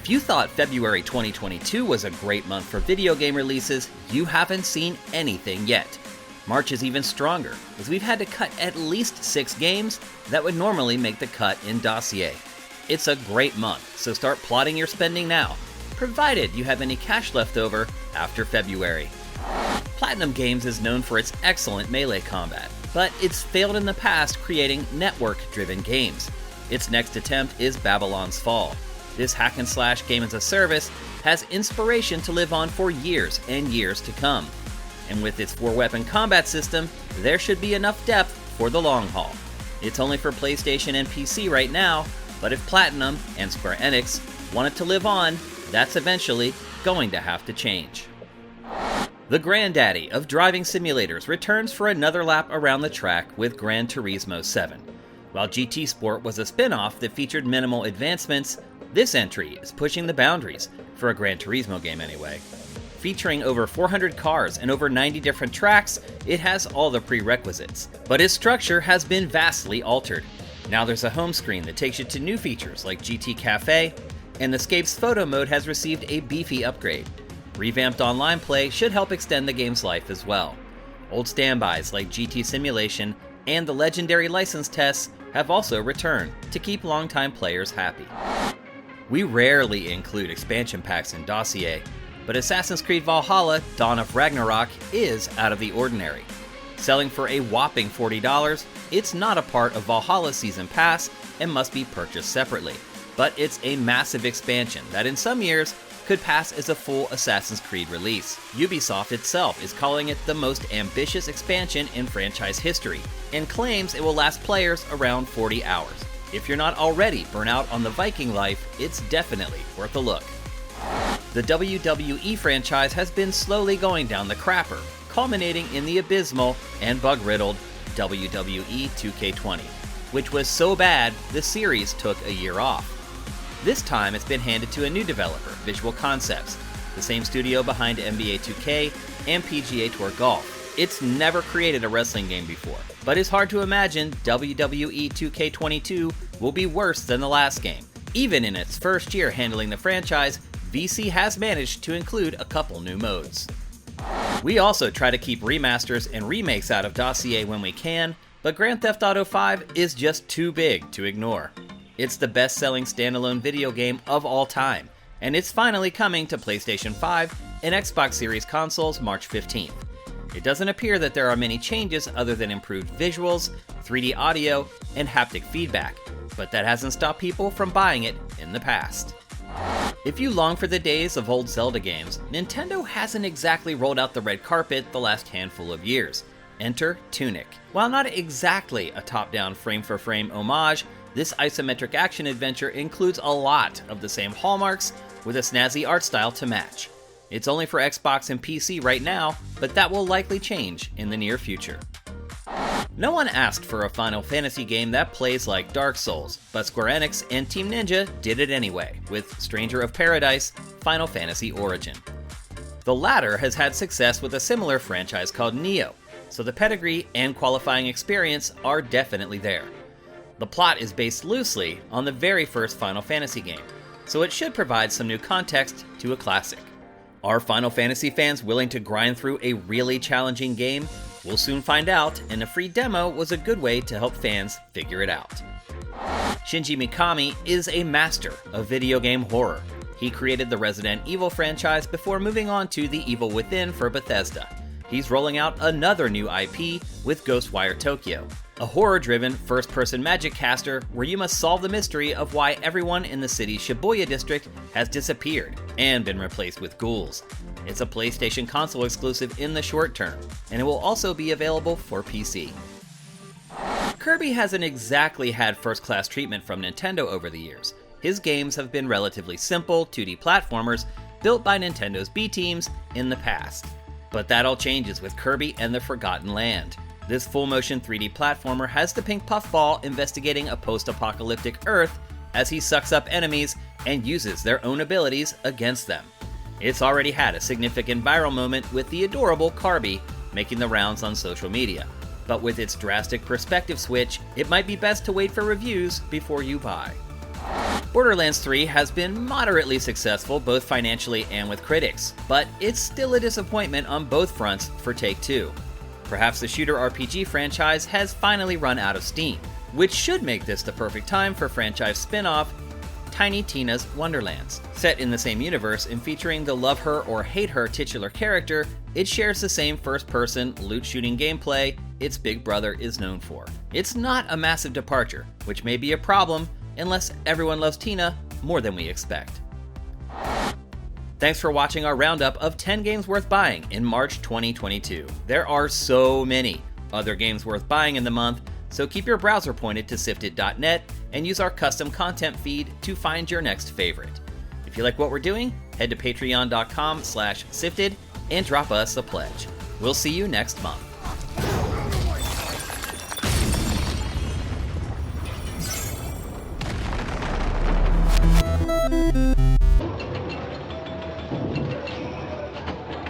If you thought February 2022 was a great month for video game releases, you haven't seen anything yet. March is even stronger, as we've had to cut at least 6 games that would normally make the cut in Dossier. It's a great month, so start plotting your spending now, provided you have any cash left over after February. Platinum Games is known for its excellent melee combat, but it's failed in the past creating network-driven games. Its next attempt is Babylon's Fall. This hack-and-slash game as a service has inspiration to live on for years and years to come. And with its 4-weapon combat system, there should be enough depth for the long haul. It's only for PlayStation and PC right now, but if Platinum and Square Enix want it to live on, that's eventually going to have to change. The granddaddy of driving simulators returns for another lap around the track with Gran Turismo 7. While GT Sport was a spin-off that featured minimal advancements, this entry is pushing the boundaries, for a Gran Turismo game anyway. Featuring over 400 cars and over 90 different tracks, it has all the prerequisites, but its structure has been vastly altered. Now there's a home screen that takes you to new features like GT Cafe, and the Scape's photo mode has received a beefy upgrade. Revamped online play should help extend the game's life as well. Old standbys like GT Simulation and the legendary license tests have also returned to keep longtime players happy. We rarely include expansion packs in Dossier, but Assassin's Creed Valhalla: Dawn of Ragnarok is out of the ordinary. Selling for a whopping $40, it's not a part of Valhalla's Season Pass and must be purchased separately, but it's a massive expansion that in some years could pass as a full Assassin's Creed release. Ubisoft itself is calling it the most ambitious expansion in franchise history, and claims it will last players around 40 hours. If you're not already burnt out on the Viking life, it's definitely worth a look. The WWE franchise has been slowly going down the crapper, culminating in the abysmal and bug-riddled WWE 2K20, which was so bad the series took a year off. This time it's been handed to a new developer, Visual Concepts, the same studio behind NBA 2K and PGA Tour Golf. It's never created a wrestling game before, but it's hard to imagine WWE 2K22 will be worse than the last game. Even in its first year handling the franchise, VC has managed to include a couple new modes. We also try to keep remasters and remakes out of Dossier when we can, but Grand Theft Auto V is just too big to ignore. It's the best-selling standalone video game of all time, and it's finally coming to PlayStation 5 and Xbox Series consoles March 15th. It doesn't appear that there are many changes other than improved visuals, 3D audio, and haptic feedback, but that hasn't stopped people from buying it in the past. If you long for the days of old Zelda games, Nintendo hasn't exactly rolled out the red carpet the last handful of years. Enter Tunic. While not exactly a top-down frame-for-frame homage, this isometric action adventure includes a lot of the same hallmarks with a snazzy art style to match. It's only for Xbox and PC right now, but that will likely change in the near future. No one asked for a Final Fantasy game that plays like Dark Souls, but Square Enix and Team Ninja did it anyway, with Stranger of Paradise: Final Fantasy Origin. The latter has had success with a similar franchise called Nioh, so the pedigree and qualifying experience are definitely there. The plot is based loosely on the very first Final Fantasy game, so it should provide some new context to a classic. Are Final Fantasy fans willing to grind through a really challenging game? We'll soon find out, and a free demo was a good way to help fans figure it out. Shinji Mikami is a master of video game horror. He created the Resident Evil franchise before moving on to The Evil Within for Bethesda. He's rolling out another new IP with Ghostwire Tokyo, a horror-driven first-person magic caster where you must solve the mystery of why everyone in the city's Shibuya district has disappeared and been replaced with ghouls. It's a PlayStation console exclusive in the short term, and it will also be available for PC. Kirby hasn't exactly had first-class treatment from Nintendo over the years. His games have been relatively simple 2D platformers built by Nintendo's B teams in the past. But that all changes with Kirby and the Forgotten Land. This full-motion 3D platformer has the pink puffball investigating a post-apocalyptic Earth as he sucks up enemies and uses their own abilities against them. It's already had a significant viral moment with the adorable Carby making the rounds on social media, but with its drastic perspective switch, it might be best to wait for reviews before you buy. Borderlands 3 has been moderately successful both financially and with critics, but it's still a disappointment on both fronts for Take-Two. Perhaps the shooter RPG franchise has finally run out of steam, which should make this the perfect time for franchise spin-off Tiny Tina's Wonderlands. Set in the same universe and featuring the love her or hate her titular character, it shares the same first-person, loot-shooting gameplay its big brother is known for. It's not a massive departure, which may be a problem unless everyone loves Tina more than we expect. Thanks for watching our roundup of 10 games worth buying in March 2022. There are so many other games worth buying in the month, so keep your browser pointed to sifted.net and use our custom content feed to find your next favorite. If you like what we're doing, head to patreon.com/sifted and drop us a pledge. We'll see you next month.